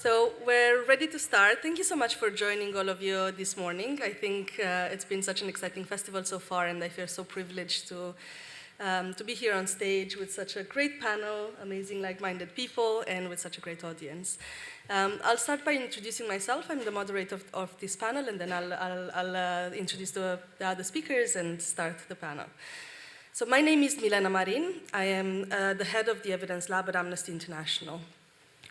So we're ready to start. Thank you so much for joining all of you this morning. I think it's been such an exciting festival so far, and I feel so privileged to be here on stage with such a great panel, amazing like-minded people, and with such a great audience. I'll start by introducing myself. I'm the moderator of this panel, and then I'll introduce the other speakers and start the panel. So my name is Milena Marin. I am the head of the Evidence Lab at Amnesty International.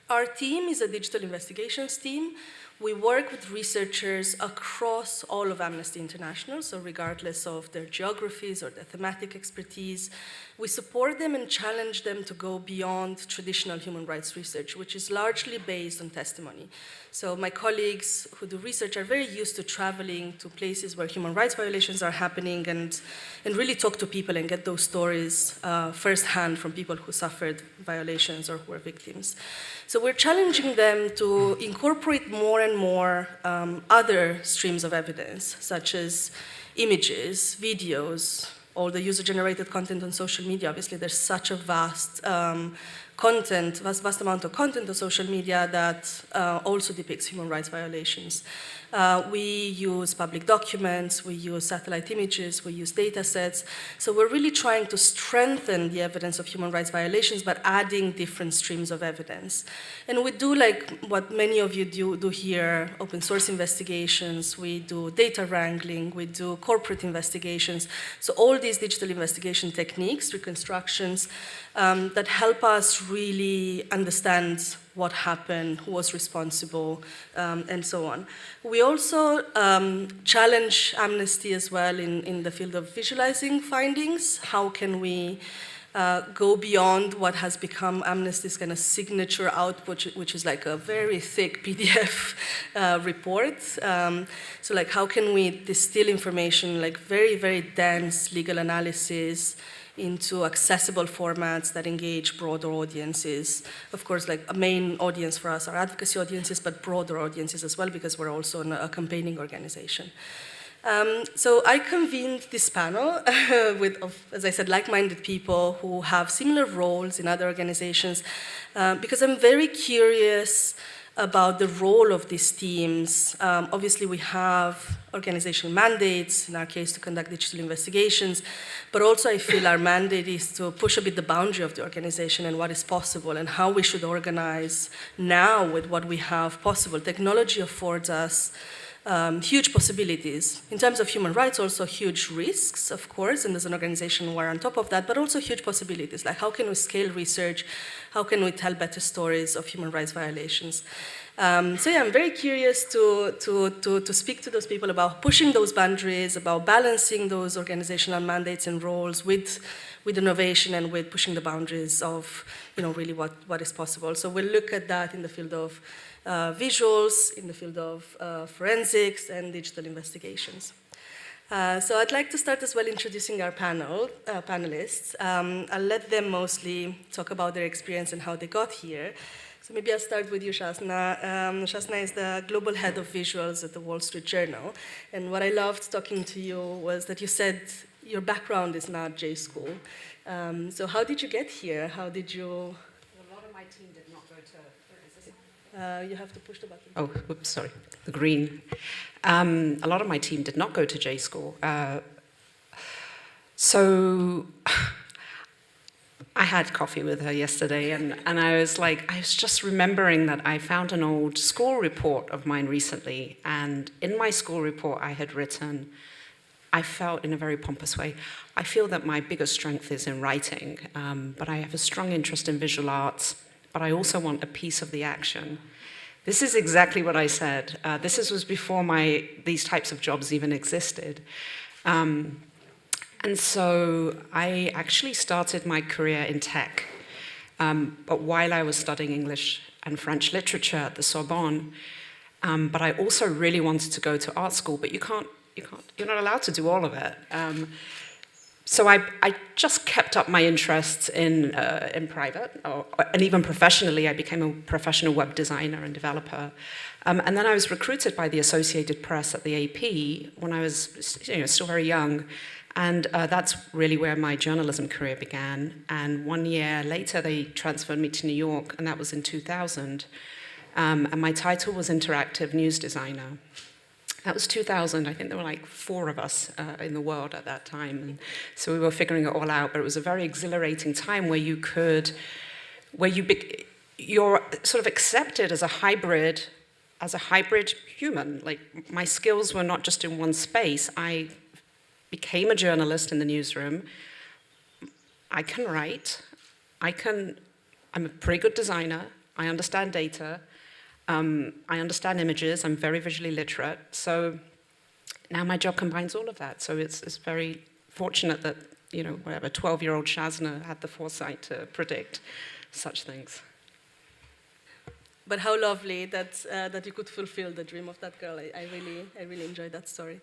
Our team is a digital investigations team. We work with researchers across all of Amnesty International, so regardless of their geographies or their thematic expertise. We support them and challenge them to go beyond traditional human rights research, which is largely based on testimony. So my colleagues who do research are very used to traveling to places where human rights violations are happening and really talk to people and get those stories firsthand from people who suffered violations or who were victims. So we're challenging them to incorporate more and more other streams of evidence, such as images, videos, all the user-generated content on social media. Obviously, there's such a vast amount of content on social media that also depicts human rights violations. We use public documents, we use satellite images, we use data sets. So we're really trying to strengthen the evidence of human rights violations, but adding different streams of evidence. And we do like what many of you do here, open source investigations, we do data wrangling, we do corporate investigations. So all these digital investigation techniques, reconstructions, that help us really understand what happened, who was responsible, and so on. We also challenge Amnesty as well in the field of visualizing findings. How can we go beyond what has become Amnesty's kind of signature output, which is like a very thick PDF report. So like how can we distill information, like very, very dense legal analysis, into accessible formats that engage broader audiences. Of course, like a main audience for us are advocacy audiences, but broader audiences as well, because we're also a campaigning organization. So I convened this panel with, as I said, like-minded people who have similar roles in other organizations, because I'm very curious about the role of these teams. Obviously, we have organizational mandates, in our case, to conduct digital investigations, but also I feel our mandate is to push a bit the boundary of the organization and what is possible and how we should organize now with what we have possible. Technology affords us huge possibilities. In terms of human rights, also huge risks, of course, and as an organization we're on top of that, but also huge possibilities, like how can we scale research, how can we tell better stories of human rights violations. So yeah, I'm very curious to speak to those people about pushing those boundaries, about balancing those organizational mandates and roles with innovation and with pushing the boundaries of, really what is possible. So we'll look at that in the field of visuals, in the field of forensics and digital investigations. So I'd like to start as well introducing our panelists. I'll let them mostly talk about their experience and how they got here. So maybe I'll start with you, Shazna. Shazna is the global head of visuals at the Wall Street Journal. And what I loved talking to you was that you said your background is not J-School. So how did you get here? How did you... A lot of my team did not go to... you have to push the button. Oh, whoops, sorry, the green. A lot of my team did not go to J-School. So I had coffee with her yesterday, and I was just remembering that I found an old school report of mine recently, and in my school report I had written, I felt in a very pompous way, I feel that my biggest strength is in writing, but I have a strong interest in visual arts, but I also want a piece of the action. This is exactly what I said. This was before these types of jobs even existed. And so I actually started my career in tech, but while I was studying English and French literature at the Sorbonne, but I also really wanted to go to art school, but you're not allowed to do all of it. So I just kept up my interests in private, and even professionally. I became a professional web designer and developer. And then I was recruited by the Associated Press at the AP when I was still very young. And that's really where my journalism career began. And 1 year later, they transferred me to New York, and that was in 2000. and my title was Interactive News Designer. That was 2000. I think there were like 4 of us in the world at that time. And so we were figuring it all out, but it was a very exhilarating time where you're sort of accepted as a hybrid human. Like, my skills were not just in one space. I became a journalist in the newsroom. I can write. I'm a pretty good designer. I understand data. I understand images. I'm very visually literate. So now my job combines all of that. So it's very fortunate that, 12-year-old Shazna had the foresight to predict such things. But how lovely that you could fulfill the dream of that girl. I really enjoyed that story.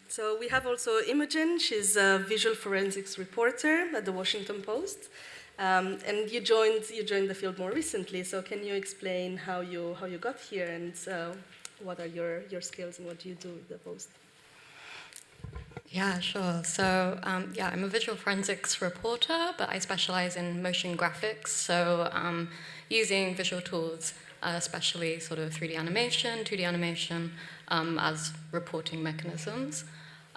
So we have also Imogen. She's a visual forensics reporter at the Washington Post. And you joined the field more recently, so can you explain how you got here and what are your skills and what do you do at the Post? Yeah, sure. So I'm a visual forensics reporter, but I specialize in motion graphics, so using visual tools, especially sort of 3D animation, 2D animation, as reporting mechanisms.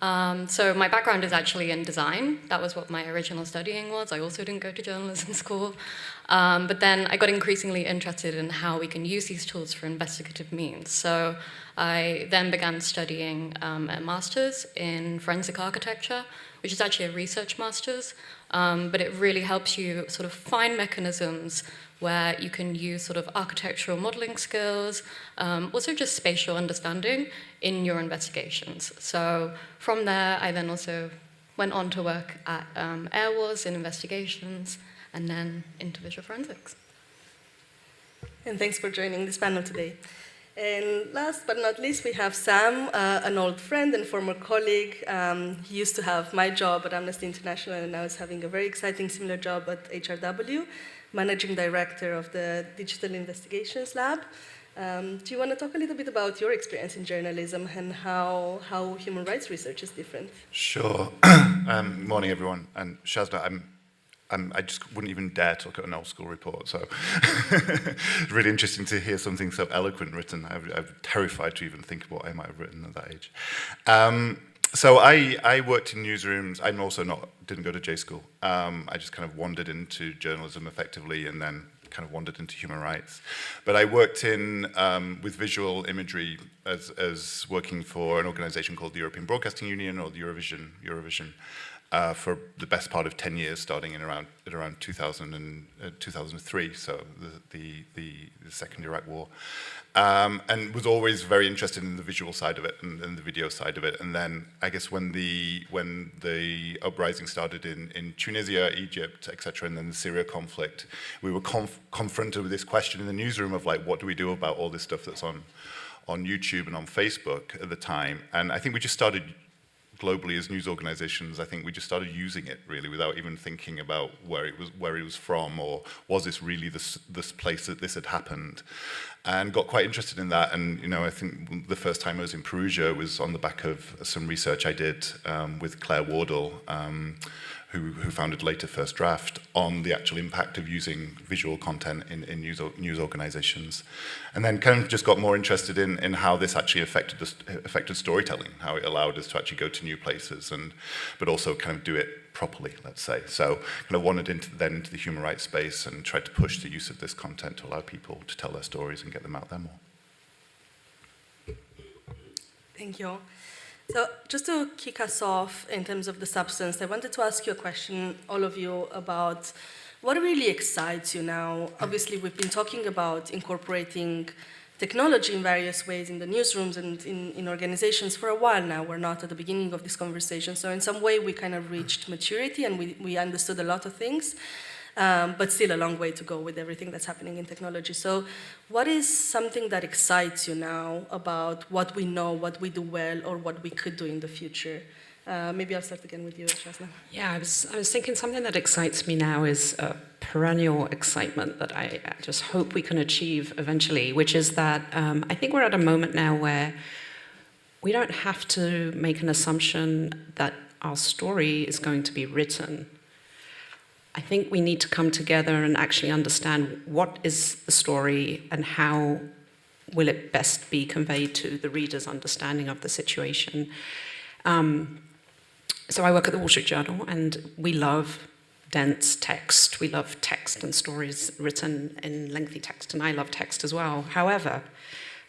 So my background is actually in design. That was what my original studying was. I also didn't go to journalism school. But then I got increasingly interested in how we can use these tools for investigative means. So I then began studying a master's in forensic architecture, which is actually a research master's. But it really helps you sort of find mechanisms where you can use sort of architectural modeling skills, also just spatial understanding in your investigations. So from there, I then also went on to work at Air Wars in investigations, and then into visual forensics. And thanks for joining this panel today. And last but not least, we have Sam, an old friend and former colleague. He used to have my job at Amnesty International, and now is having a very exciting similar job at HRW, Managing Director of the Digital Investigations Lab. Do you want to talk a little bit about your experience in journalism and how human rights research is different? Sure. Morning, everyone. And Shazna, I just wouldn't even dare to look at an old school report, so it's really interesting to hear something so eloquent written. I'm terrified to even think what I might have written at that age. So I worked in newsrooms. I'm also didn't go to J school. I just kind of wandered into journalism effectively and then kind of wandered into human rights. But I worked with visual imagery as working for an organization called the European Broadcasting Union, or the Eurovision, for the best part of 10 years, starting in around 2003, so the Second Iraq War. And was always very interested in the visual side of it and the video side of it. And then I guess when the uprising started in Tunisia, Egypt, etc., and then the Syria conflict, we were confronted with this question in the newsroom of like, what do we do about all this stuff that's on YouTube and on Facebook at the time? And I think we just started globally as news organizations, I think we just started using it really without even thinking about where it was from, or was this really this place that this had happened, and got quite interested in that. And I think the first time I was in Perugia was on the back of some research I did with Claire Wardle, who founded later First Draft, on the actual impact of using visual content in news organizations. And then kind of just got more interested in how this actually affected storytelling, how it allowed us to actually go to new places, but also kind of do it properly, let's say. So kind of wandered into the human rights space and tried to push the use of this content to allow people to tell their stories and get them out there more. Thank you. So just to kick us off in terms of the substance, I wanted to ask you a question, all of you, about what really excites you now. Obviously, we've been talking about incorporating technology in various ways in the newsrooms and in organizations for a while now. We're not at the beginning of this conversation. So in some way, we kind of reached maturity and we understood a lot of things. But still a long way to go with everything that's happening in technology. So what is something that excites you now about what we know, what we do well, or what we could do in the future? Maybe I'll start again with you, Shazna. Yeah, I was thinking something that excites me now is a perennial excitement that I just hope we can achieve eventually, which is that I think we're at a moment now where we don't have to make an assumption that our story is going to be written. I think we need to come together and actually understand what is the story and how will it best be conveyed to the reader's understanding of the situation. So I work at the Wall Street Journal, and we love dense text. We love text and stories written in lengthy text, and I love text as well. However,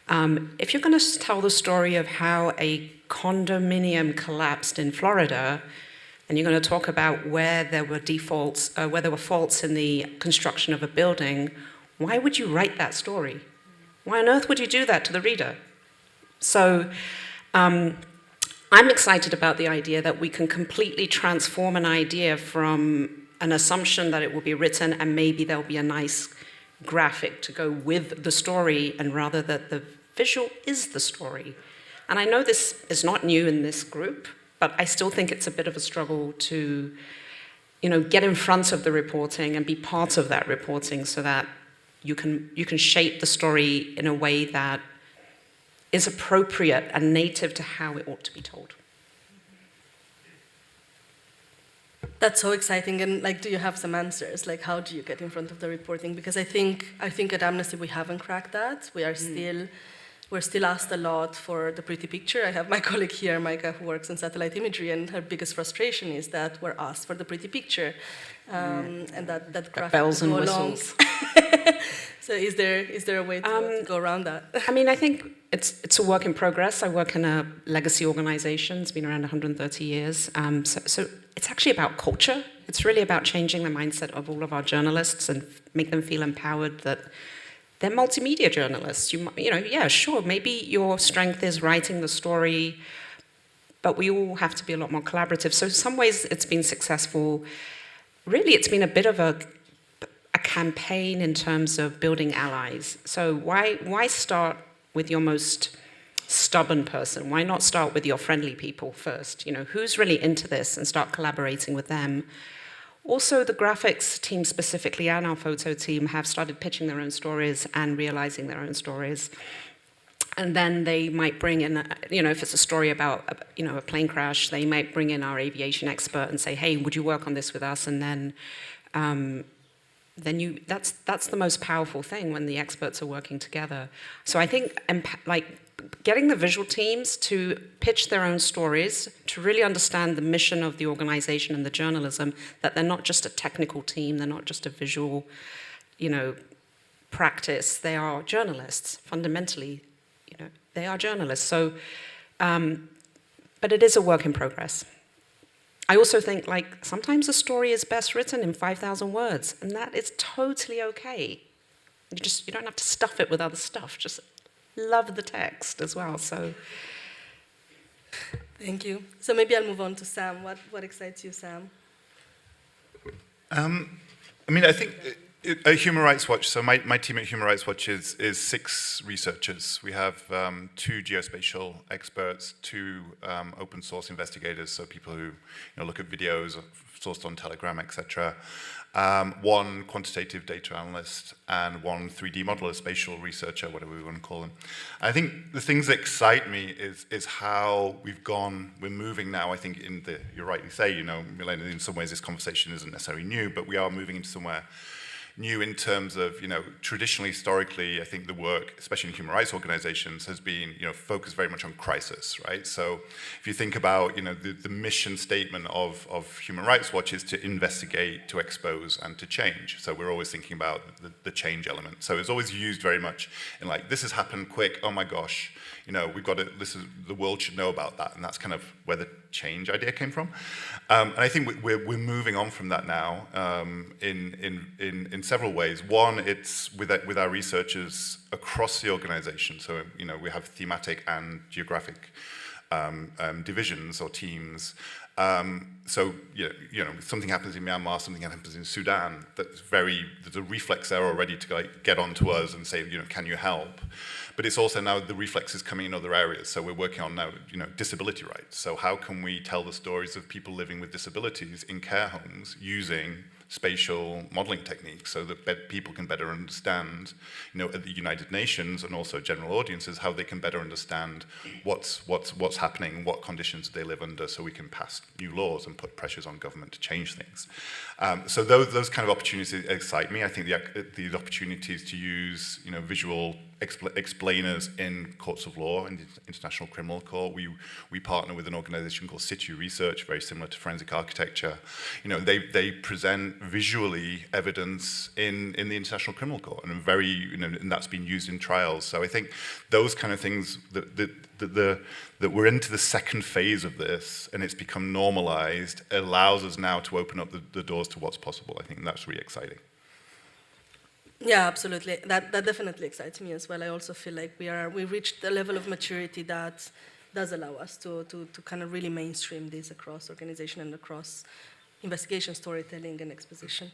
if you're going to tell the story of how a condominium collapsed in Florida, and you're going to talk about where there were faults in the construction of a building, why would you write that story? Why on earth would you do that to the reader? So I'm excited about the idea that we can completely transform an idea from an assumption that it will be written and maybe there'll be a nice graphic to go with the story, and rather that the visual is the story. And I know this is not new in this group, but I still think it's a bit of a struggle to, get in front of the reporting and be part of that reporting so that you can shape the story in a way that is appropriate and native to how it ought to be told. That's so exciting. And do you have some answers? How do you get in front of the reporting? Because I think at Amnesty we haven't cracked that. We're still asked a lot for the pretty picture. I have my colleague here, Micah, who works in satellite imagery, and her biggest frustration is that we're asked for the pretty picture, and that graphic bells and go whistles. along. So is there a way to go around that? I think it's a work in progress. I work in a legacy organization. It's been around 130 years. So it's actually about culture. It's really about changing the mindset of all of our journalists and make them feel empowered that they're multimedia journalists. Yeah, sure, maybe your strength is writing the story, but we all have to be a lot more collaborative. So in some ways it's been successful. Really, it's been a bit of a campaign in terms of building allies. So why start with your most stubborn person? Why not start with your friendly people first? Who's really into this, and start collaborating with them. Also, the graphics team specifically and our photo team have started pitching their own stories and realizing their own stories. And then they might bring in, if it's a story about, a plane crash, they might bring in our aviation expert and say, hey, would you work on this with us? And then that's the most powerful thing, when the experts are working together. So I think getting the visual teams to pitch their own stories, to really understand the mission of the organization and the journalism, that they're not just a technical team, they're not just a visual, practice, they are journalists. Fundamentally, they are journalists. So, but it is a work in progress. I also think, sometimes a story is best written in 5,000 words, and that is totally okay. You don't have to stuff it with other stuff. Just love the text as well. So, thank you. So maybe I'll move on to Sam. What excites you, Sam? I think at Human Rights Watch, so my team at Human Rights Watch is 6 researchers. We have 2 geospatial experts, 2 open source investigators, so people who look at videos sourced on Telegram, etc. 1 quantitative data analyst, and 1 3D modeler, spatial researcher, whatever we want to call them. I think the things that excite me is how we're moving now, I think, you rightly say, Milena, in some ways this conversation isn't necessarily new, but we are moving into somewhere new in terms of, traditionally, historically, I think the work, especially in human rights organizations, has been, focused very much on crisis, right? So if you think about, the mission statement of Human Rights Watch is to investigate, to expose, and to change. So we're always thinking about the change element. So it's always used very much in this has happened quick, oh my gosh, we've got the world should know about that, and that's kind of where the change idea came from. And I think we're moving on from that now in several ways. One, it's with our researchers across the organization. So, we have thematic and geographic divisions or teams. So, something happens in Myanmar, something happens in Sudan, there's a reflex there already to get onto us and say, can you help? But it's also now the reflex is coming in other areas. So we're working on now, disability rights. So how can we tell the stories of people living with disabilities in care homes using spatial modeling techniques so that people can better understand, at the United Nations and also general audiences, how they can better understand what's happening, what conditions they live under, so we can pass new laws and put pressures on government to change things. So those kind of opportunities excite me. I think the opportunities to use visual explainers in courts of law, in the International Criminal Court. We partner with an organization called Situ Research, very similar to forensic architecture. They present visually evidence in the International Criminal Court, and and that's been used in trials. So I think those kind of things that we're into the second phase of this, and it's become normalized, allows us now to open up the doors to what's possible. I think that's really exciting. Yeah, absolutely. That definitely excites me as well. I also feel like we reached a level of maturity that does allow us to kind of really mainstream this across organization and across investigation, storytelling, and exposition.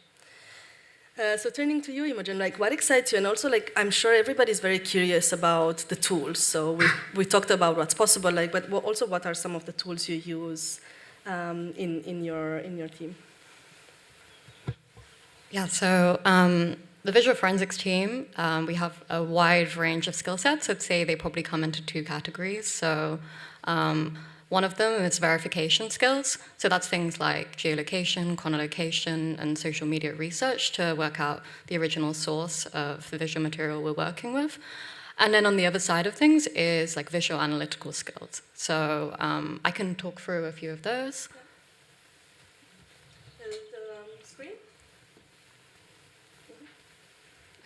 So turning to you, Imogen, what excites you? And also, I'm sure everybody's very curious about the tools. So we talked about what's possible, but also what are some of the tools you use in your team? Yeah, so the visual forensics team, we have a wide range of skill sets. I'd say they probably come into two categories. So one of them is verification skills. So that's things like geolocation, chronolocation, and social media research to work out the original source of the visual material we're working with. And then on the other side of things is visual analytical skills. So I can talk through a few of those.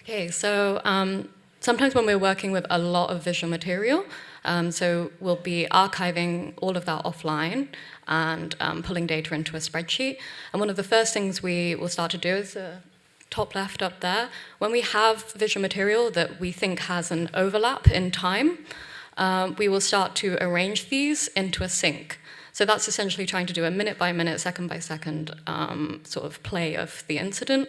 Okay, so sometimes when we're working with a lot of visual material, so we'll be archiving all of that offline and pulling data into a spreadsheet. And one of the first things we will start to do is top left up there. When we have visual material that we think has an overlap in time, we will start to arrange these into a sync. So that's essentially trying to do a minute by minute, second by second sort of play of the incident.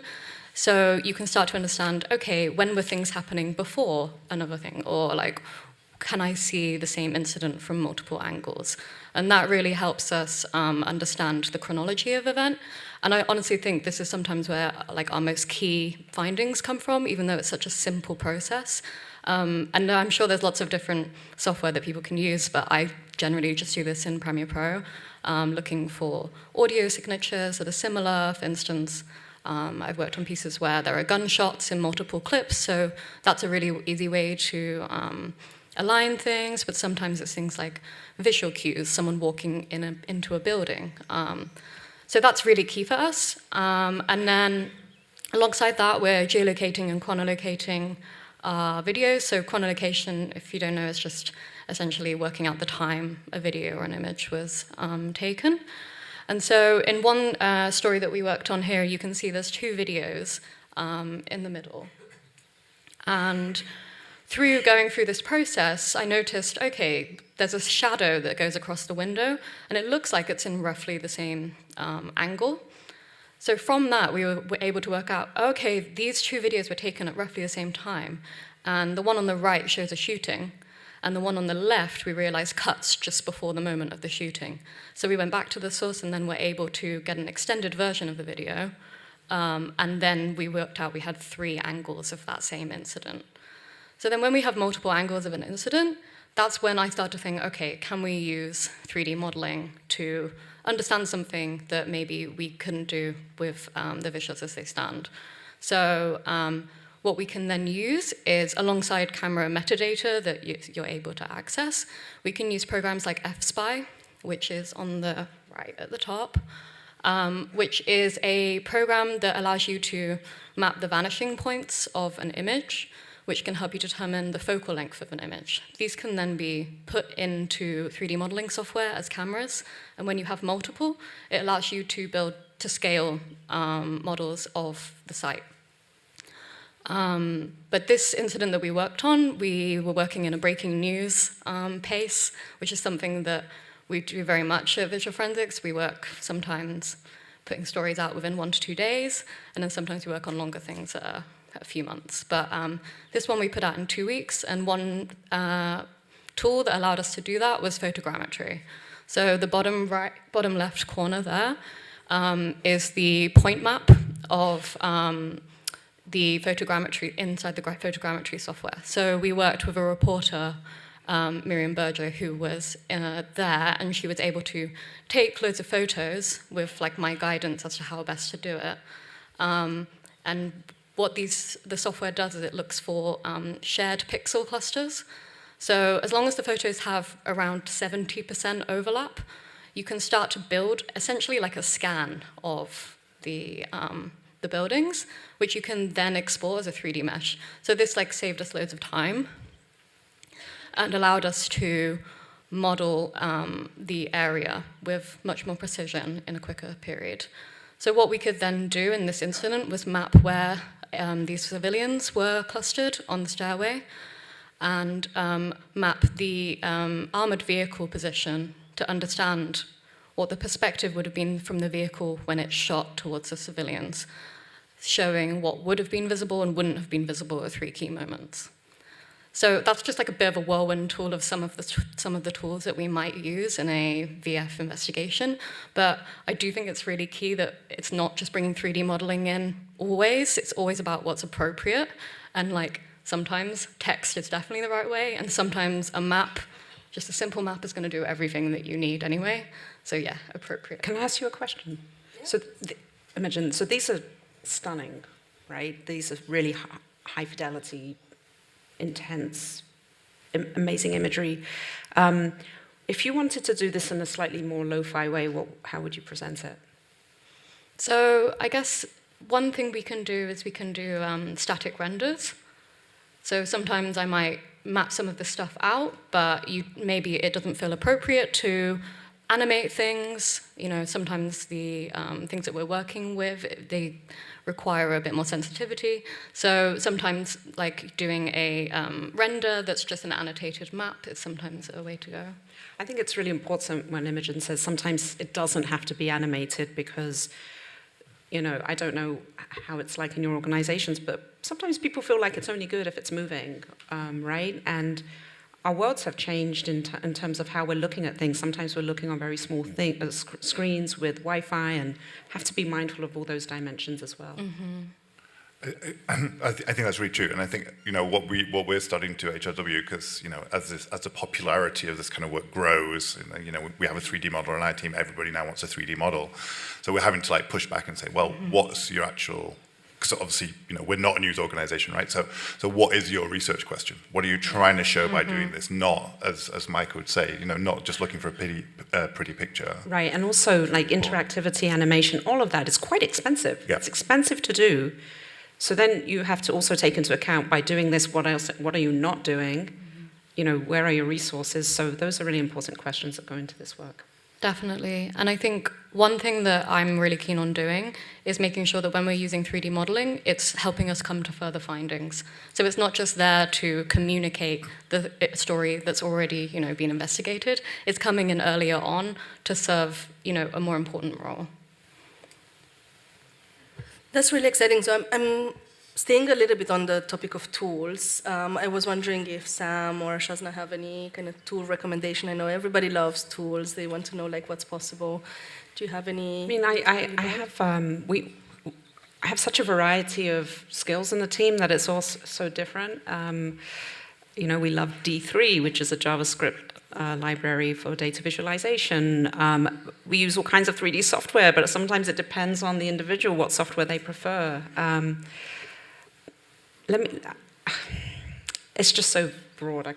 So you can start to understand, okay, when were things happening before another thing? Or can I see the same incident from multiple angles? And that really helps us understand the chronology of event. And I honestly think this is sometimes where our most key findings come from, even though it's such a simple process. And I'm sure there's lots of different software that people can use, but I generally just do this in Premiere Pro, looking for audio signatures that are similar. For instance, I've worked on pieces where there are gunshots in multiple clips, so that's a really easy way to align things, but sometimes it's things like visual cues, someone walking into a building. So that's really key for us. And then alongside that, we're geolocating and chronolocating videos. So chronolocation, if you don't know, is just essentially working out the time a video or an image was taken. And so in one story that we worked on here, you can see there's two videos in the middle. And through going through this process, I noticed, okay, there's a shadow that goes across the window, and it looks like it's in roughly the same angle. So from that, we were able to work out, okay, these two videos were taken at roughly the same time, and the one on the right shows a shooting, and the one on the left, we realized cuts just before the moment of the shooting. So we went back to the source and then were able to get an extended version of the video. And then we worked out we had 3 angles of that same incident. So then when we have multiple angles of an incident, that's when I start to think, okay, can we use 3D modeling to understand something that maybe we couldn't do with the visuals as they stand? So what we can then use is, alongside camera metadata that you're able to access, we can use programs like FSpy, which is on the right at the top, which is a program that allows you to map the vanishing points of an image, which can help you determine the focal length of an image. These can then be put into 3D modeling software as cameras, and when you have multiple, it allows you to build to scale models of the site. But this incident that we worked on, we were working in a breaking news pace, which is something that we do very much at Visual Forensics. We work sometimes putting stories out within 1 to 2 days, and then sometimes we work on longer things a few months. But this one we put out in 2 weeks, and one tool that allowed us to do that was photogrammetry. So the bottom left corner there is the point map of the photogrammetry inside the photogrammetry software. So we worked with a reporter, Miriam Berger, who was there, and she was able to take loads of photos with like my guidance as to how best to do it. And what the software does is it looks for shared pixel clusters. So as long as the photos have around 70% overlap, you can start to build essentially like a scan of the buildings, which you can then explore as a 3D mesh. So this like saved us loads of time and allowed us to model the area with much more precision in a quicker period. So what we could then do in this incident was map where these civilians were clustered on the stairway and map the armored vehicle position to understand what the perspective would have been from the vehicle when it shot towards the civilians, showing what would have been visible and wouldn't have been visible at 3 key moments. So that's just like a bit of a whirlwind tool of some of the tools that we might use in a VF investigation. But I do think it's really key that it's not just bringing 3D modeling in always. It's always about what's appropriate. And like sometimes text is definitely the right way, and sometimes a map, just a simple map, is going to do everything that you need anyway. So yeah, appropriate. Can I ask you a question? Yeah. So, Imogen, so these are stunning, right? These are really high fidelity, intense, amazing imagery. If you wanted to do this in a slightly more lo-fi way, how would you present it? So I guess one thing we can do is we can do static renders. So sometimes I might map some of the stuff out, but maybe it doesn't feel appropriate to animate things. You know, sometimes the things that we're working with, they require a bit more sensitivity. So sometimes like doing a render that's just an annotated map is sometimes a way to go. I think it's really important when Imogen says sometimes it doesn't have to be animated because, you know, I don't know how it's like in your organizations, but sometimes people feel like it's only good if it's moving, right? And our worlds have changed in terms of how we're looking at things. Sometimes we're looking on very small screens with Wi-Fi and have to be mindful of all those dimensions as well. Mm-hmm. I think that's really true, and I think what we're studying to HRW, because as the popularity of this kind of work grows, we have a 3D model on our team. Everybody now wants a 3D model, so we're having to like push back and say, well, what's your actual? Because obviously, we're not a news organization, right? So what is your research question? What are you trying to show by doing this? Not, as Mike would say, not just looking for a pretty picture. Right, and also like interactivity, animation, all of that is quite expensive. Yeah. It's expensive to do. So then you have to also take into account by doing this, what are you not doing? Where are your resources? So those are really important questions that go into this work. Definitely. And I think one thing that I'm really keen on doing is making sure that when we're using 3D modeling, it's helping us come to further findings. So it's not just there to communicate the story that's already, been investigated. It's coming in earlier on to serve, a more important role. That's really exciting. So I'm staying a little bit on the topic of tools. I was wondering if Sam or Shazna have any kind of tool recommendation. I know everybody loves tools. They want to know like what's possible. Do you have any? I mean, I have such a variety of skills in the team that it's all so different. We love D3, which is a JavaScript library for data visualization. We use all kinds of 3D software, but sometimes it depends on the individual what software they prefer. It's just so broad. I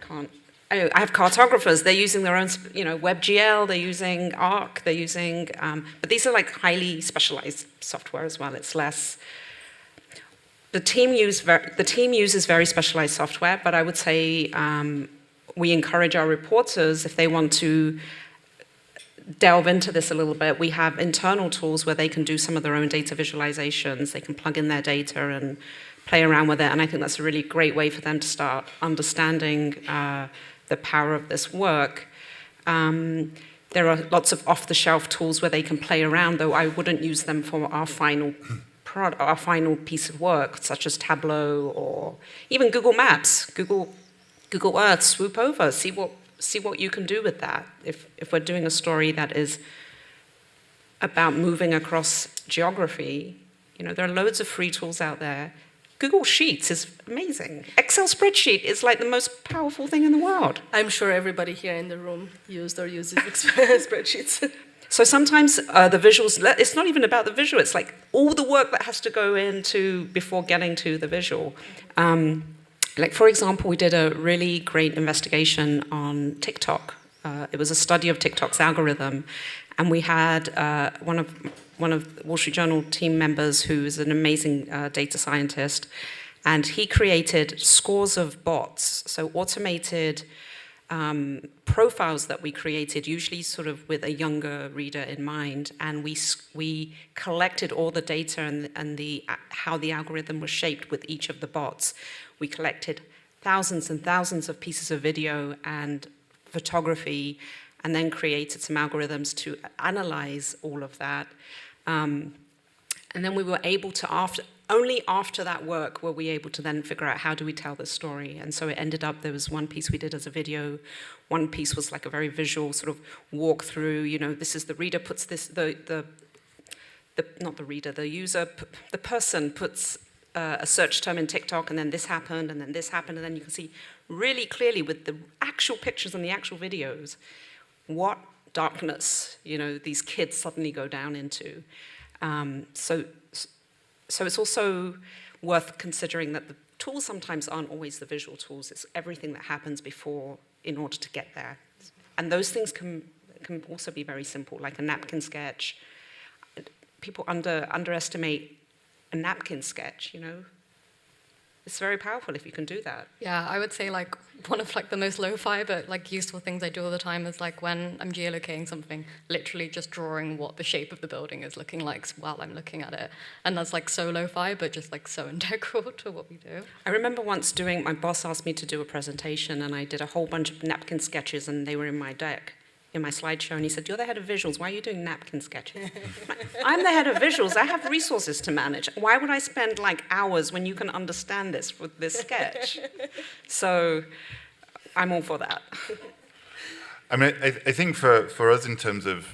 have cartographers. They're using their own, WebGL. They're using Arc. They're using, but these are like highly specialized software as well. It's less. The team uses very specialized software, but I would say we encourage our reporters, if they want to delve into this a little bit, we have internal tools where they can do some of their own data visualizations. They can plug in their data and play around with it, and I think that's a really great way for them to start understanding the power of this work. There are lots of off-the-shelf tools where they can play around, though I wouldn't use them for our final piece of work, such as Tableau or even Google Maps, Google Earth. Swoop over, see what you can do with that. If we're doing a story that is about moving across geography, There are loads of free tools out there. Google Sheets is amazing. Excel spreadsheet is like the most powerful thing in the world. I'm sure everybody here in the room used or uses spreadsheets. So sometimes the visuals, it's not even about the visual, it's like all the work that has to go into before getting to the visual. Like, for example, we did a really great investigation on TikTok. It was a study of TikTok's algorithm, and we had one of the Wall Street Journal team members who is an amazing data scientist, and he created scores of bots, so automated profiles that we created, usually sort of with a younger reader in mind, and we collected all the data and how the algorithm was shaped with each of the bots. We collected thousands and thousands of pieces of video and photography, and then created some algorithms to analyze all of that. And then we were able to, only after that work were we able to then figure out how do we tell this story. And so it ended up, there was one piece we did as a video, one piece was like a very visual sort of walk through, this is the reader puts this, not the reader, the user, the person puts a search term in TikTok, and then this happened, and then this happened, and then you can see really clearly with the actual pictures and the actual videos what darkness, these kids suddenly go down into. So it's also worth considering that the tools sometimes aren't always the visual tools. It's everything that happens before in order to get there. And those things can also be very simple, like a napkin sketch. People underestimate a napkin sketch, It's very powerful if you can do that. Yeah, I would say like one of like the most lo-fi but like useful things I do all the time is like when I'm geolocating something, literally just drawing what the shape of the building is looking like while I'm looking at it. And that's like so lo-fi but just like so integral to what we do. I remember once my boss asked me to do a presentation, and I did a whole bunch of napkin sketches, and they were in my deck, in my slideshow, and he said, "You're the head of visuals, why are you doing napkin sketches?" I'm the head of visuals, I have resources to manage. Why would I spend like hours when you can understand this with this sketch? So I'm all for that. I mean, I think for us in terms of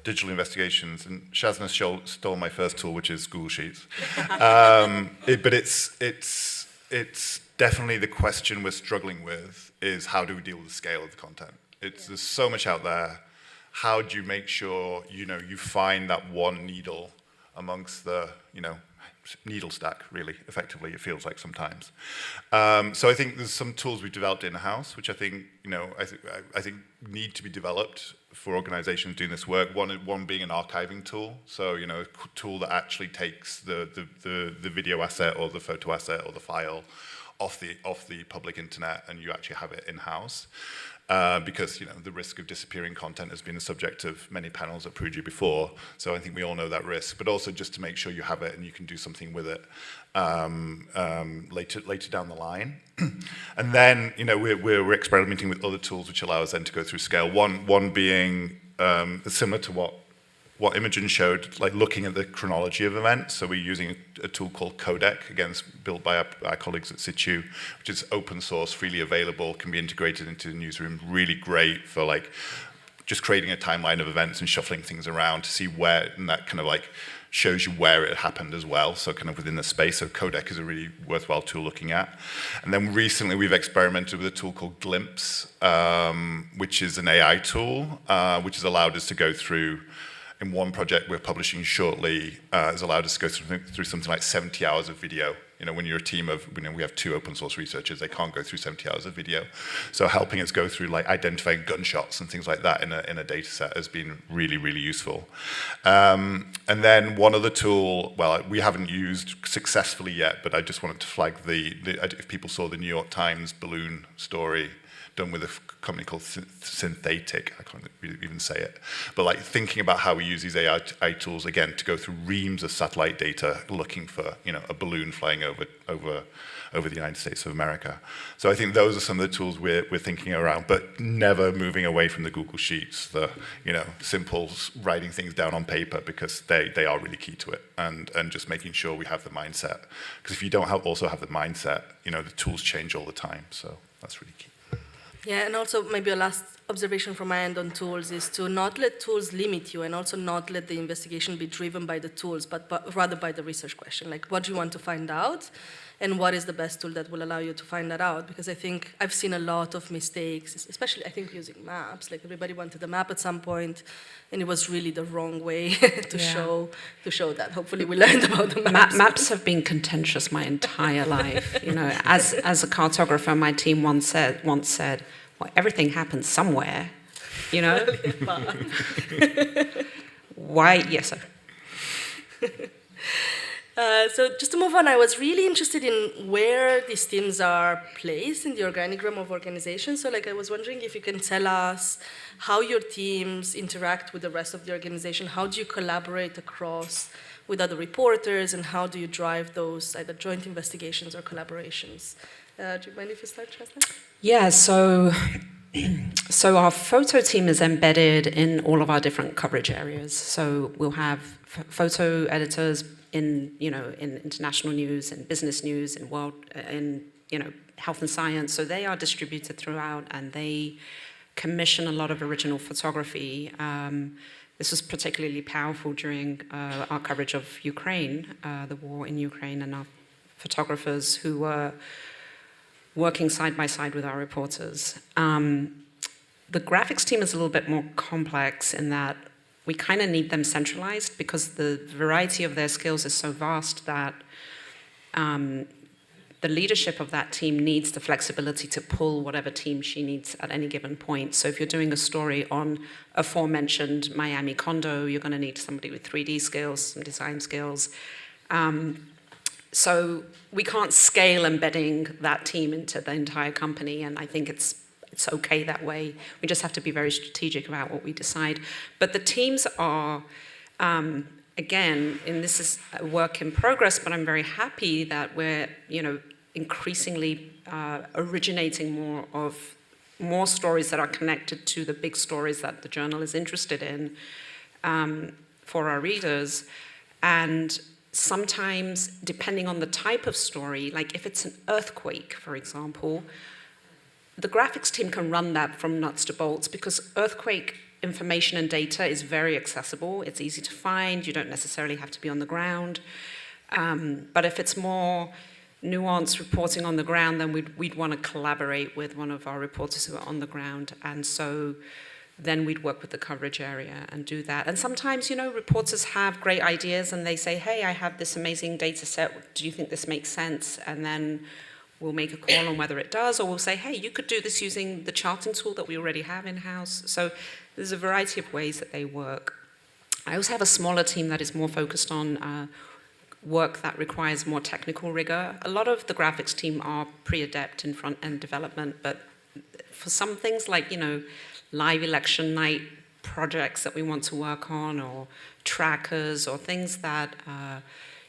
digital investigations, and Shazna stole my first tool, which is Google Sheets. But it's definitely the question we're struggling with is how do we deal with the scale of the content? There's so much out there. How do you make sure you find that one needle amongst the needle stack? Really, effectively, it feels like sometimes. So I think there's some tools we've developed in-house, which I think I think need to be developed for organizations doing this work. One being an archiving tool, so a tool that actually takes the video asset or the photo asset or the file off the public internet, and you actually have it in-house. Because the risk of disappearing content has been the subject of many panels at Perugia before, so I think we all know that risk. But also just to make sure you have it and you can do something with it later down the line. And then we're experimenting with other tools which allow us then to go through scale. One being similar to what Imogen showed, like looking at the chronology of events. So we're using a tool called Codec, again, built by our colleagues at Situ, which is open source, freely available, can be integrated into the newsroom. Really great for like just creating a timeline of events and shuffling things around to see where, and that kind of like shows you where it happened as well, so kind of within the space. So Codec is a really worthwhile tool looking at. And then recently we've experimented with a tool called Glimpse, which is an AI tool, which has allowed us to go through, in one project we're publishing shortly, has allowed us to go through something like 70 hours of video. When you're a team of, we have 2 open source researchers, they can't go through 70 hours of video. So helping us go through like identifying gunshots and things like that in a data set has been really, really useful. And then one other tool, well, we haven't used successfully yet, but I just wanted to flag if people saw the New York Times balloon story done with a company called Synthetic, I can't even say it, but like thinking about how we use these AI tools again to go through reams of satellite data looking for a balloon flying over the United States of America. So I think those are some of the tools we're thinking around, but never moving away from the Google Sheets, the simple writing things down on paper, because they are really key to it, and just making sure we have the mindset, because if you don't also have the mindset, the tools change all the time, so that's really key. Yeah, and also maybe a last observation from my end on tools is to not let tools limit you and also not let the investigation be driven by the tools, but rather by the research question. Like, what do you want to find out? And what is the best tool that will allow you to find that out? Because I think I've seen a lot of mistakes, especially I think using maps. Like everybody wanted a map at some point, and it was really the wrong way to show that. Hopefully we learned about the maps. Maps have been contentious my entire life. You know, as a cartographer, my team once said, well, everything happens somewhere. You know, why? Yes, sir. So just to move on, I was really interested in where these teams are placed in the organigram of organizations. So like I was wondering if you can tell us how your teams interact with the rest of the organization. How do you collaborate across with other reporters, and how do you drive those either joint investigations or collaborations? Do you mind if you start, Shazna? Yeah, so our photo team is embedded in all of our different coverage areas. So we'll have photo editors in international news, in business news, in health and science. So they are distributed throughout, and they commission a lot of original photography. This was particularly powerful during our coverage of Ukraine, the war in Ukraine, and our photographers who were working side by side with our reporters. The graphics team is a little bit more complex in that we kind of need them centralized because the variety of their skills is so vast that the leadership of that team needs the flexibility to pull whatever team she needs at any given point. So if you're doing a story on aforementioned Miami condo, you're going to need somebody with 3D skills, some design skills. So we can't scale embedding that team into the entire company, and I think it's okay that way. We just have to be very strategic about what we decide. But the teams are, again, and this is a work in progress, but I'm very happy that we're, increasingly originating more stories that are connected to the big stories that the journal is interested in for our readers. And sometimes, depending on the type of story, like if it's an earthquake, for example, the graphics team can run that from nuts to bolts because earthquake information and data is very accessible. It's easy to find. You don't necessarily have to be on the ground. But if it's more nuanced reporting on the ground, then we'd want to collaborate with one of our reporters who are on the ground. And so then we'd work with the coverage area and do that. And sometimes, reporters have great ideas and they say, hey, I have this amazing data set. Do you think this makes sense? And then we'll make a call on whether it does, or we'll say, hey, you could do this using the charting tool that we already have in-house. So there's a variety of ways that they work. I also have a smaller team that is more focused on work that requires more technical rigor. A lot of the graphics team are pretty adept in front-end development, but for some things like, live election night projects that we want to work on, or trackers, or things that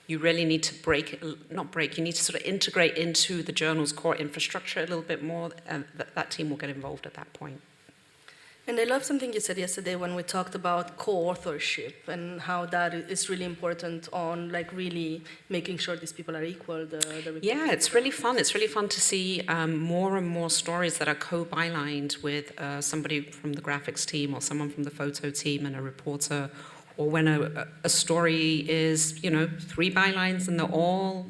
you really need to you need to sort of integrate into the journal's core infrastructure a little bit more, and that team will get involved at that point. And I love something you said yesterday when we talked about co-authorship and how that is really important on really making sure these people are equal. Yeah, it's really fun. It's really fun to see more and more stories that are co-bylined with somebody from the graphics team or someone from the photo team and a reporter, or when a story is, 3 bylines and they're all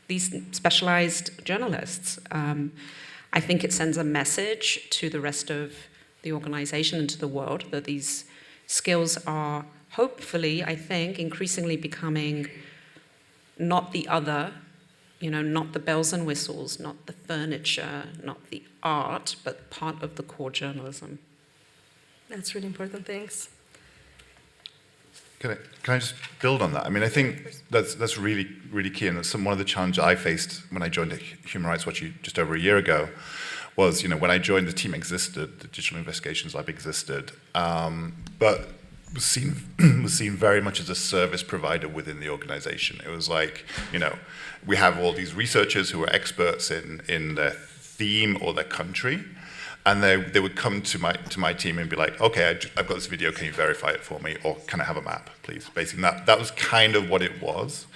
these specialized journalists. I think it sends a message to the rest of the organization and to the world that these skills are hopefully, I think, increasingly becoming not the other, not the bells and whistles, not the furniture, not the art, but part of the core journalism. That's really important, thanks. Can I just build on that? I mean, I think that's really, really key, and that's one of the challenges I faced when I joined Human Rights Watch just over a year ago. Was, when I joined, the team existed, the Digital Investigations Lab existed, but was seen very much as a service provider within the organization. It was like, we have all these researchers who are experts in their theme or their country, and they would come to my team and be like, okay, I've got this video, can you verify it for me, or can I have a map, please? Basically, that was kind of what it was.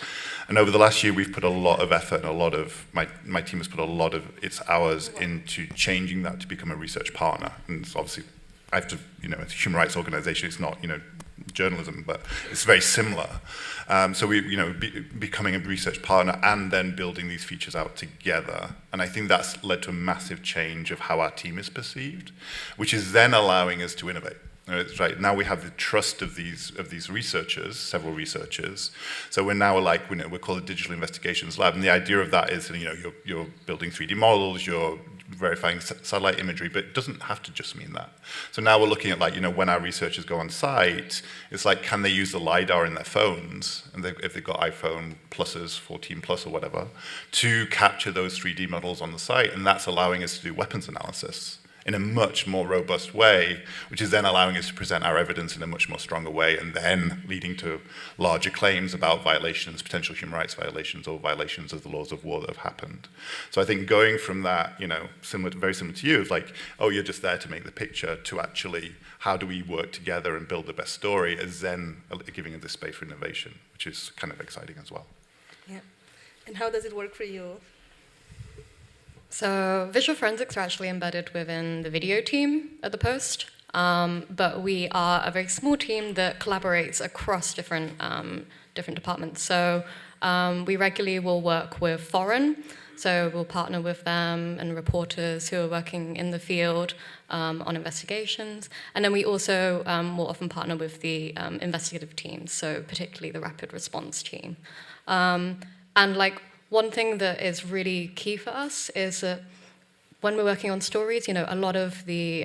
And over the last year, we've put a lot of effort and my team has put a lot of its hours into changing that to become a research partner. And it's obviously, I have to, it's a human rights organization, it's not, journalism, but it's very similar. So we, becoming a research partner and then building these features out together. And I think that's led to a massive change of how our team is perceived, which is then allowing us to innovate. It's right. Now we have the trust of these researchers, several researchers. So we're now we're called a digital investigations lab, and the idea of that is you're building 3D models, you're verifying satellite imagery, but it doesn't have to just mean that. So now we're looking at when our researchers go on site, it's like, can they use the LiDAR in their phones, and if they've got iPhone pluses, 14 plus or whatever, to capture those 3D models on the site, and that's allowing us to do weapons analysis in a much more robust way, which is then allowing us to present our evidence in a much more stronger way, and then leading to larger claims about violations, potential human rights violations, or violations of the laws of war that have happened. So I think going from that, very similar to you, it's like, oh, you're just there to make the picture, to actually, how do we work together and build the best story, is then giving us this space for innovation, which is kind of exciting as well. Yeah. And how does it work for you? So visual forensics are actually embedded within the video team at the Post, but we are a very small team that collaborates across different departments. So we regularly will work with foreign, so we'll partner with them and reporters who are working in the field on investigations. And then we also will often partner with the investigative teams, so particularly the rapid response team. One thing that is really key for us is that when we're working on stories, a lot of the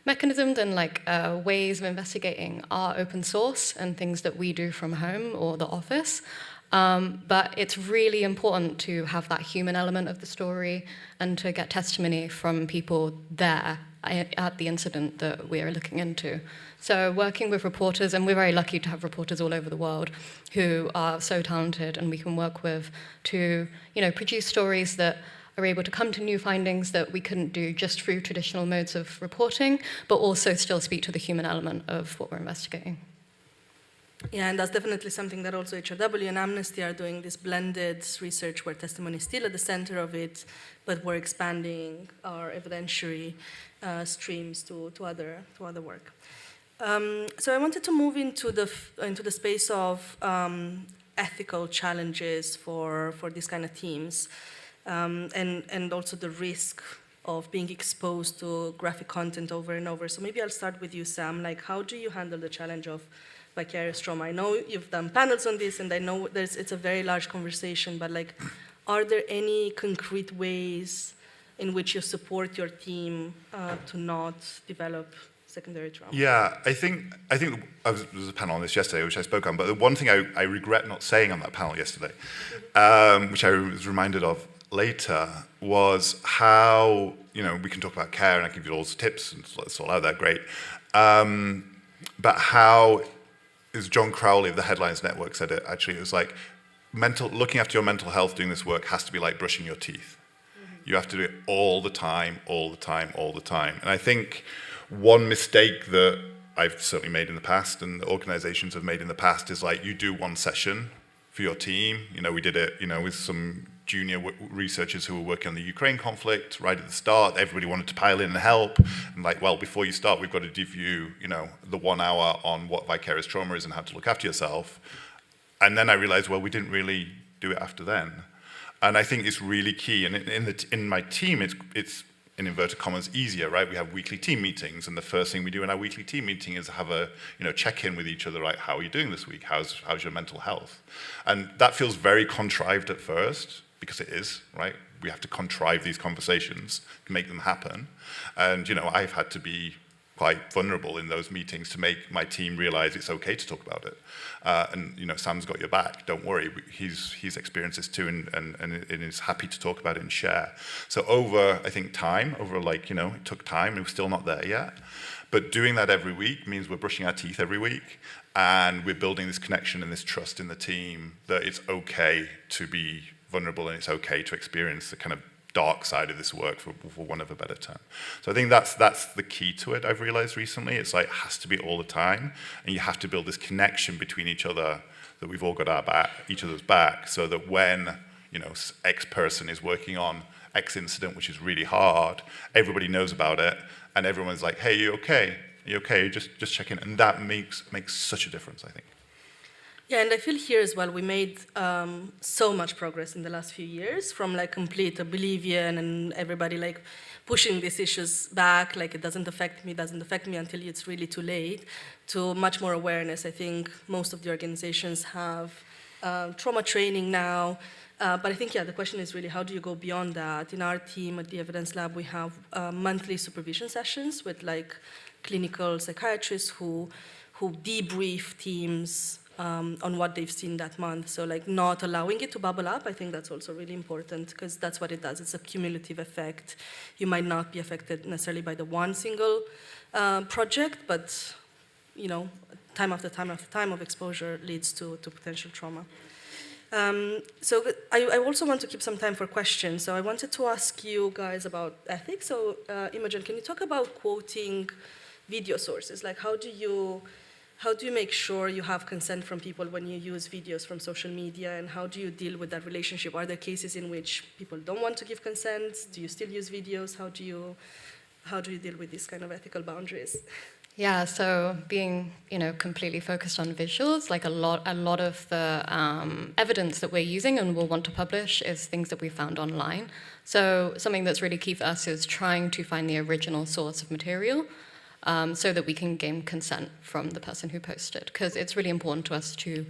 mechanisms and ways of investigating are open source and things that we do from home or the office. But it's really important to have that human element of the story and to get testimony from people there at the incident that we're looking into. So working with reporters, and we're very lucky to have reporters all over the world who are so talented and we can work with to, produce stories that are able to come to new findings that we couldn't do just through traditional modes of reporting, but also still speak to the human element of what we're investigating. Yeah, and that's definitely something that also HRW and Amnesty are doing, this blended research where testimony is still at the center of it, but we're expanding our evidentiary streams to other work. So I wanted to move into the space of ethical challenges for these kind of teams, and also the risk of being exposed to graphic content over and over. So maybe I'll start with you, Sam. How do you handle the challenge of vicarious trauma? I know you've done panels on this, and I know it's a very large conversation, but are there any concrete ways in which you support your team to not develop secondary trauma? Yeah, I think there was a panel on this yesterday, which I spoke on, but the one thing I regret not saying on that panel yesterday, which I was reminded of later, was how, we can talk about care, and I give you all the tips, and it's all out there, great, but how, as John Crowley of the Headlines Network said it, actually, it was looking after your mental health doing this work has to be like brushing your teeth. You have to do it all the time, all the time, all the time. And I think one mistake that I've certainly made in the past and the organizations have made in the past is you do one session for your team. We did it, with some junior researchers who were working on the Ukraine conflict right at the start. Everybody wanted to pile in and help. And before you start, we've got to give you, the 1 hour on what vicarious trauma is and how to look after yourself. And then I realized, we didn't really do it after then. And I think it's really key. And in my team, it's in inverted commas easier, right? We have weekly team meetings, and the first thing we do in our weekly team meeting is have a check-in with each other, how are you doing this week? How's your mental health? And that feels very contrived at first, because it is, right? We have to contrive these conversations to make them happen. And I've had to be quite vulnerable in those meetings to make my team realize it's okay to talk about it. And Sam's got your back, don't worry. He's experienced this too, and is happy to talk about it and share. So over, I think, time, it took time, and we're still not there yet. But doing that every week means we're brushing our teeth every week, and we're building this connection and this trust in the team that it's okay to be vulnerable and it's okay to experience the kind of dark side of this work, for want of a better term. So I think that's the key to it, I've realized recently. It's like, it has to be all the time, and you have to build this connection between each other, that we've all got our back, each other's back, so that when, you know, X person is working on X incident, which is really hard, everybody knows about it, and everyone's like, hey, you okay? You okay? Just check in. And that makes such a difference, I think. Yeah, and I feel here as well, we made so much progress in the last few years, from like complete oblivion and everybody like pushing these issues back, like it doesn't affect me until it's really too late, to much more awareness. I think most of the organizations have trauma training now, but I think, yeah, the question is really, how do you go beyond that? In our team at the Evidence Lab, we have monthly supervision sessions with like clinical psychiatrists who debrief teams on what they've seen that month. So like not allowing it to bubble up, I think that's also really important, because that's what it does. It's a cumulative effect. You might not be affected necessarily by the one single project, but you know, time after time after time of exposure leads to potential trauma. So I also want to keep some time for questions. So I wanted to ask you guys about ethics. So Imogen, can you talk about quoting video sources? Like how do you make sure you have consent from people when you use videos from social media, and how do you deal with that relationship? Are there cases in which people don't want to give consent? Do you still use videos? How do you deal with these kind of ethical boundaries? Yeah, so being, you know, completely focused on visuals, like a lot of the evidence that we're using and will want to publish is things that we found online. So something that's really key for us is trying to find the original source of material, so that we can gain consent from the person who posted, because it's really important to us to,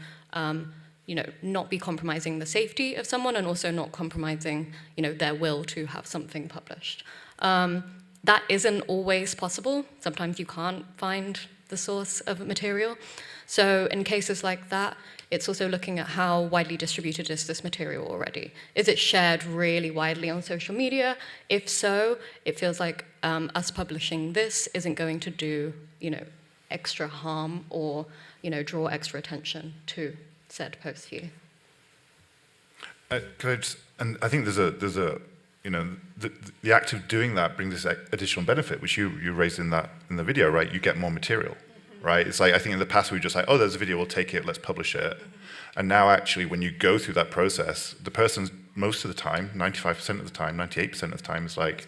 you know, not be compromising the safety of someone, and also not compromising, you know, their will to have something published. That isn't always possible. Sometimes you can't find the source of material. So in cases like that, it's also looking at how widely distributed is this material already. Is it shared really widely on social media? If so, it feels like us publishing this isn't going to do, you know, extra harm or, you know, draw extra attention to said post view. And I think there's a you know, the act of doing that brings this additional benefit, which you raised in the video, right? You get more material, right? It's like, I think in the past we were just like, oh, there's a video, we'll take it, let's publish it. And now actually, when you go through that process, the person most of the time, 95% of the time, 98% of the time, is like,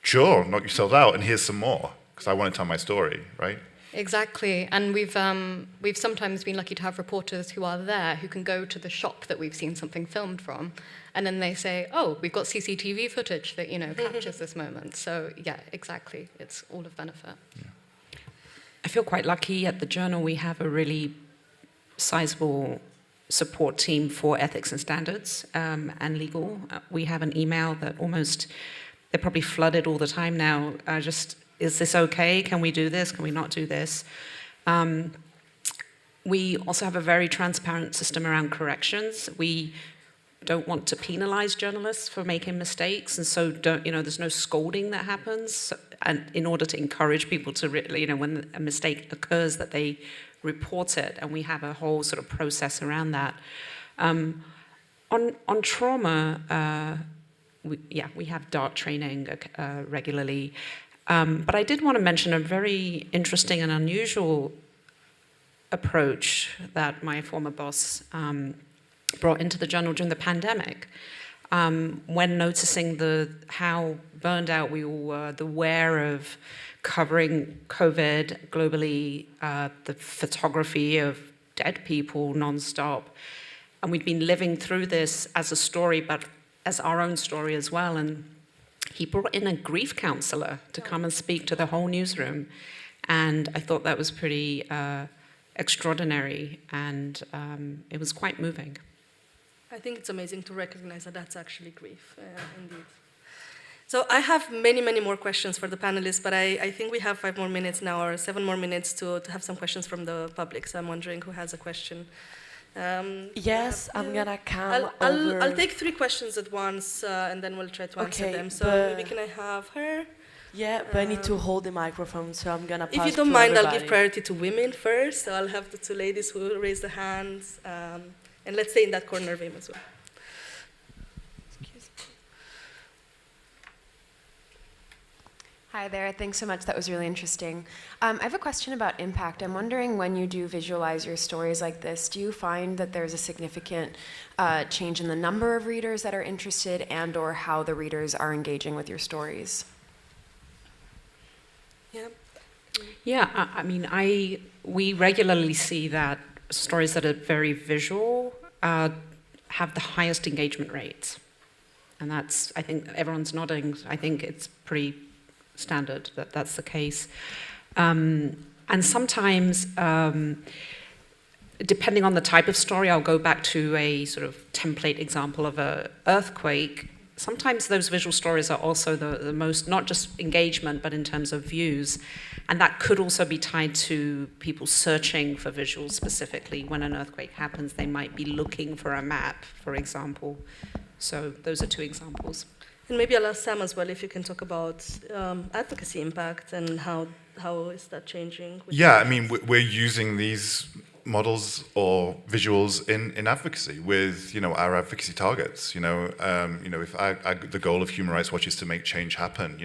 sure, knock yourselves out, and here's some more, because I want to tell my story, right? Exactly, and we've sometimes been lucky to have reporters who are there, who can go to the shop that we've seen something filmed from, and then they say, oh, we've got CCTV footage that, you know, captures this moment. So yeah, exactly, it's all of benefit. Yeah. I feel quite lucky at the Journal. We have a really sizable support team for ethics and standards and legal. We have an email that they're probably flooded all the time now, just, is this okay? Can we do this? Can we not do this? We also have a very transparent system around corrections. We don't want to penalize journalists for making mistakes, and so there's no scolding that happens. And in order to encourage people to, when a mistake occurs, that they report it, and we have a whole sort of process around that. On trauma, we have DART training regularly. But I did want to mention a very interesting and unusual approach that my former boss brought into the Journal during the pandemic. When noticing how burned out we all were, the wear of covering COVID globally, the photography of dead people nonstop. And we'd been living through this as a story, but as our own story as well. And he brought in a grief counselor to come and speak to the whole newsroom. And I thought that was pretty extraordinary, and it was quite moving. I think it's amazing to recognize that that's actually grief, indeed. So I have many, many more questions for the panelists, but I think we have 5 more minutes now, or 7 more minutes to have some questions from the public. So I'm wondering who has a question. Yes, I'm gonna come over. I'll take 3 questions at once, and then we'll try to answer them. So maybe can I have her? Yeah, but I need to hold the microphone, so I'm gonna pass. If you don't mind, I'll give priority to women first. So I'll have the 2 ladies who raise their hands, and let's stay in that corner of him as well. Hi there, thanks so much. That was really interesting. I have a question about impact. I'm wondering, when you do visualize your stories like this, do you find that there's a significant change in the number of readers that are interested and or how the readers are engaging with your stories? Yeah. Yeah, I mean, we regularly see that stories that are very visual have the highest engagement rates. And that's, I think everyone's nodding, I think it's pretty standard that that's the case. And sometimes, depending on the type of story, I'll go back to a sort of template example of an earthquake. Sometimes those visual stories are also the most, not just engagement, but in terms of views. And that could also be tied to people searching for visuals specifically. When an earthquake happens, they might be looking for a map, for example. So those are two examples. And maybe I'll ask Sam as well if you can talk about advocacy impact and how is that changing? Yeah, I mean, we're using these models or visuals in advocacy with, our advocacy targets. If the goal of Human Rights Watch is to make change happen,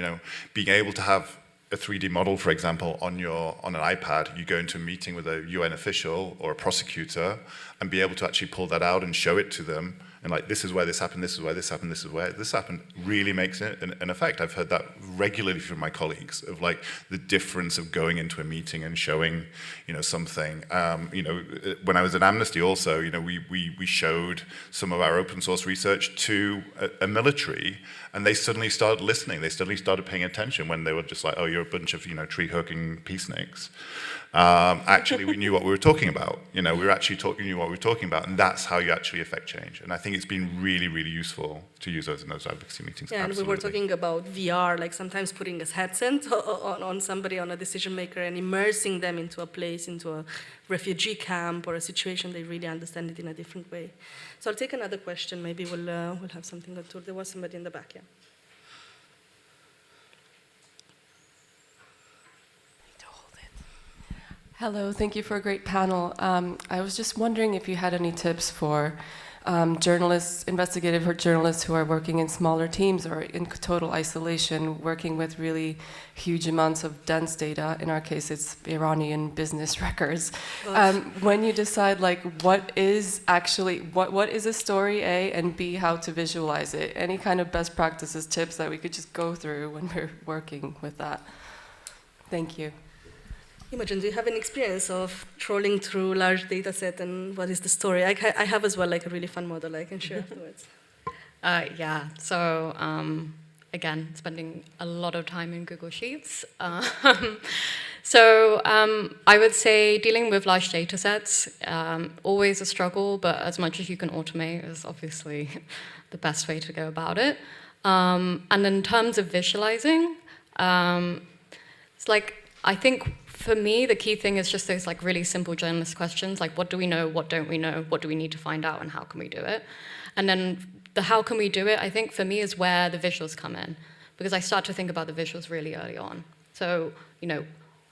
being able to have a 3D model, for example, on an iPad, you go into a meeting with a UN official or a prosecutor and be able to actually pull that out and show it to them. And like, this is where this happened, this is where this happened, this is where this happened, really makes an effect. I've heard that regularly from my colleagues of like the difference of going into a meeting and showing, something. When I was at Amnesty also, we showed some of our open source research to a military, and they suddenly started listening. They suddenly started paying attention when they were just like, oh, you're a bunch of, tree-hugging peaceniks. Actually, we knew what we were talking about. We were actually knew what we were talking about, and that's how you actually affect change. And I think it's been really, really useful to use those in those advocacy meetings. Yeah, Absolutely. and we were talking about VR, like sometimes putting a headset on somebody, on a decision maker, and immersing them into a place, into a refugee camp or a situation they really understand it in a different way. So I'll take another question. Maybe we'll have something to talk. There was somebody in the back, yeah. Hello, thank you for a great panel. I was just wondering if you had any tips for journalists, investigative journalists who are working in smaller teams or in total isolation, working with really huge amounts of dense data. In our case, it's Iranian business records. When you decide what is a story, A, and B, how to visualize it, any kind of best practices, tips that we could just go through when we're working with that. Thank you. Imogen, do you have any experience of trawling through large data set and what is the story? I have as well, a really fun model I can share afterwards. Yeah, so again, spending a lot of time in Google Sheets. So I would say dealing with large data sets, always a struggle, but as much as you can automate is obviously the best way to go about it. And in terms of visualizing, it's I think for me, the key thing is just those really simple journalist questions, like what do we know, what don't we know, what do we need to find out, and how can we do it? And then the how can we do it, I think for me is where the visuals come in, because I start to think about the visuals really early on. So,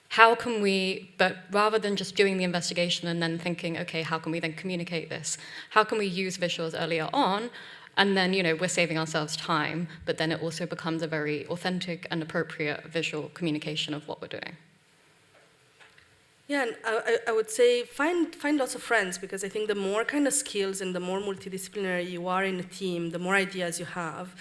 how can we, but rather than just doing the investigation and then thinking, okay, how can we then communicate this? How can we use visuals earlier on? And then, we're saving ourselves time, but then it also becomes a very authentic and appropriate visual communication of what we're doing. Yeah, and I would say find lots of friends, because I think the more kind of skills and the more multidisciplinary you are in a team, the more ideas you have.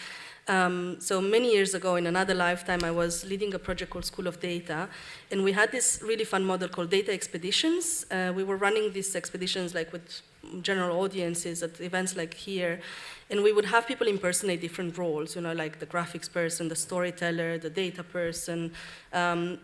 So many years ago, in another lifetime, I was leading a project called School of Data, and we had this really fun model called data expeditions. We were running these expeditions with general audiences at events like here, and we would have people impersonate different roles, like the graphics person, the storyteller, the data person, and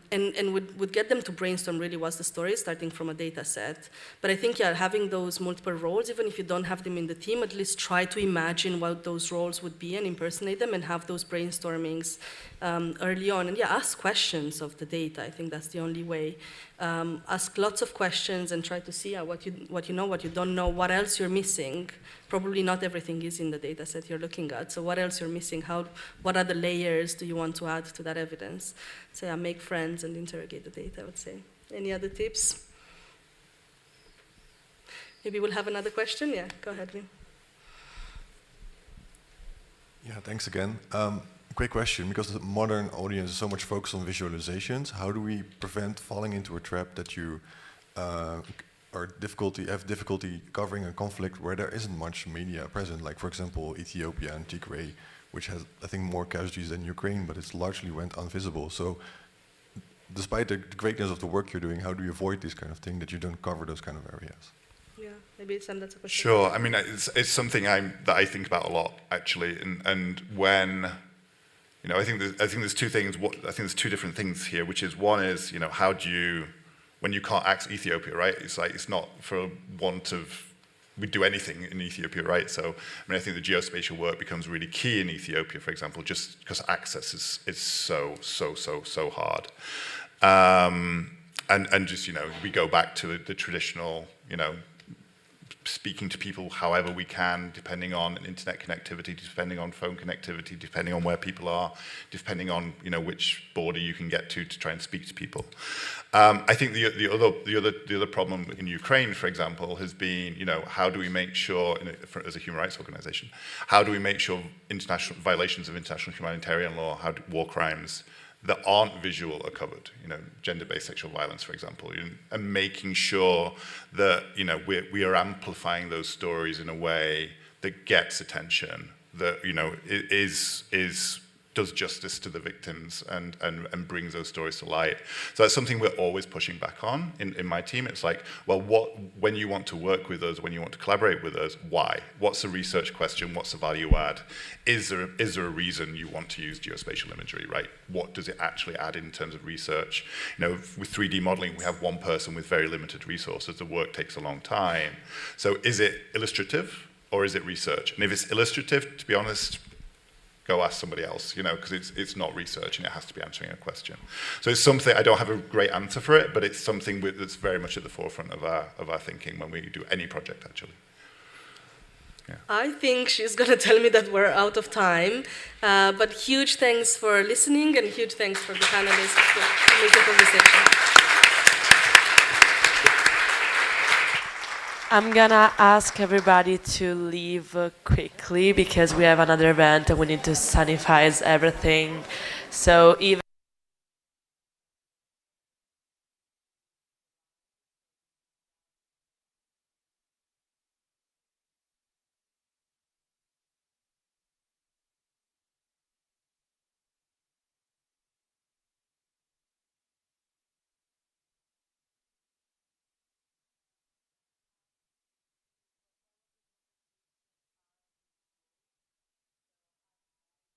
would get them to brainstorm really what's the story, starting from a data set. But I think, yeah, having those multiple roles, even if you don't have them in the team, at least try to imagine what those roles would be and impersonate them and have those brainstormings early on. And yeah, ask questions of the data. I think that's the only way. Ask lots of questions and try to see what you know, what you don't know, what else you're missing. Probably not everything is in the data set you're looking at, so what else you're missing? What other layers do you want to add to that evidence? So yeah, make friends and interrogate the data, I would say. Any other tips? Maybe we'll have another question? Yeah, go ahead, Vin. Yeah, thanks again. quick question, because the modern audience is so much focused on visualizations, how do we prevent falling into a trap that you have difficulty covering a conflict where there isn't much media present, like for example Ethiopia and Tigray, which has I think more casualties than Ukraine, but it's largely went invisible. So despite the greatness of the work you're doing, how do you avoid this kind of thing, that you don't cover those kind of areas? Yeah, maybe Sam, that's a question. Sure. I mean, it's something that I think about a lot, actually. And when, I think there's two things. I think there's two different things here, which is one is, how do you, when you can't access Ethiopia, right? It's like it's not for want of we do anything in Ethiopia, right? So, I mean, I think the geospatial work becomes really key in Ethiopia, for example, just because access is so hard. And just, we go back to the traditional, speaking to people however we can, depending on internet connectivity, depending on phone connectivity, depending on where people are, depending on, which border you can get to try and speak to people. I think the other problem in Ukraine, for example, has been, how do we make sure, as a human rights organization, how do we make sure international violations of international humanitarian law, war crimes that aren't visual are covered, gender-based sexual violence, for example, and making sure that, we are amplifying those stories in a way that gets attention, that, does justice to the victims and brings those stories to light. So that's something we're always pushing back on in my team. It's like, well, when you want to work with us, when you want to collaborate with us, why? What's the research question? What's the value add? Is there a reason you want to use geospatial imagery, right? What does it actually add in terms of research? With 3D modeling, we have one person with very limited resources. The work takes a long time. So is it illustrative or is it research? And if it's illustrative, to be honest, go ask somebody else, because it's not research and it has to be answering a question. So it's something, I don't have a great answer for it, but it's something that's very much at the forefront of our thinking when we do any project, actually. Yeah. I think she's going to tell me that we're out of time, but huge thanks for listening and huge thanks for the panelists for the conversation. I'm gonna ask everybody to leave quickly because we have another event and we need to sanitize everything. So even